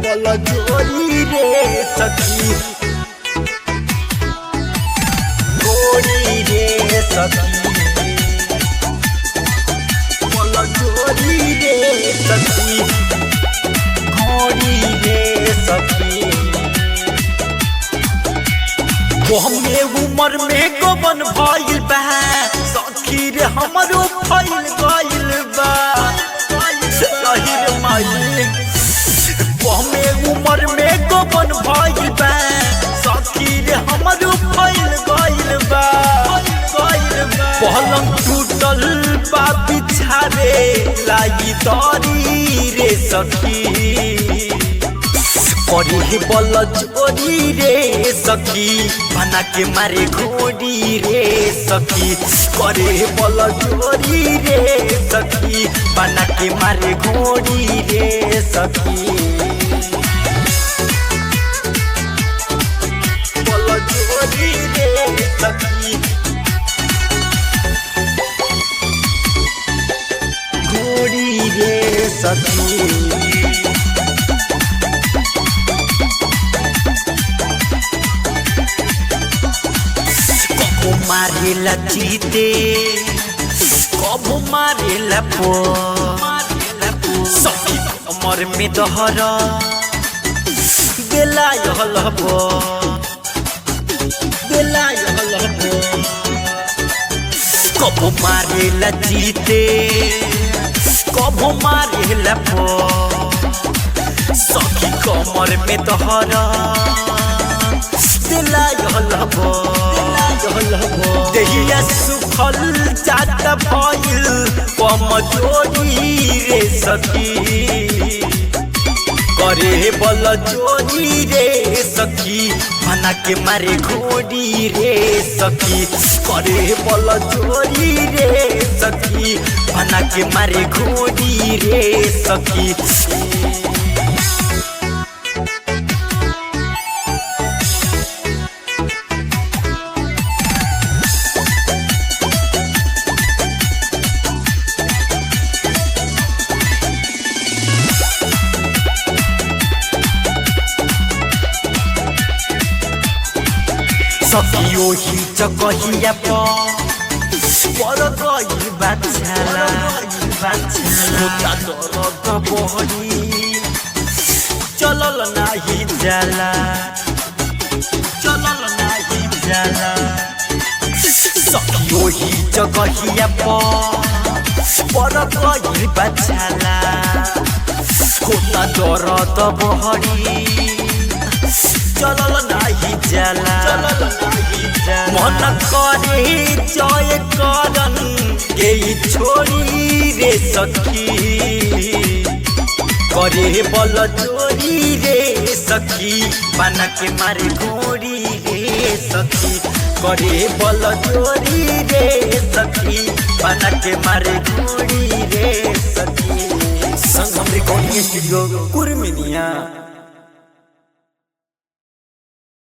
बल जोरी रे सखी गोरी रे सखी बल जोरी रे सखी गोरी रे सखी। वो हमें उम्र में गोबन भइल बा सखी रे हमरो फैल गइल बा सही माई। वो हमें उम्र में गोबन भइल बा सखी रे हमरो फैल गइल बा पलंग टूटल बा बिछावे लाई दरी रे सखी करे बल जोरी रे सखी बना के मारे घोड़ी रे सखी करे बल जोरी रे सखी बना के मारे घोड़ी रे सखी बल जोरी रे सखी घोड़ी रे सखी। मारेला चीते कब मारेला पो सखी कमर में दहर बेला हलबो कब मारेला चीते कब मारेला पो सखी कमर में दहर बेला हलबो देहिया सुखल जात भइल कमजोरी रे सखी करे बल जोरी रे सखी बना के मारे घोड़ी रे सखी करे बल जोरी रे सखी बना के मारे घोड़ी रे सखी। सखियो ही जगहिया पर गई बाछाला होता दर्द बहरी चलल नाही जाला सखियो ही जगहिया पर गई बाछाला होता दर्द बहरी चलल नाही जाला मन करे जय करन के छोड़ी रे सखी करे बल जोरी रे सखी बना के मारे घोड़ी रे सखी करे बल जोरी रे सखी बना के मारे घोड़ी रे सखी। संगम रिकॉर्डिंग स्टूडियो कुर्मिनिया।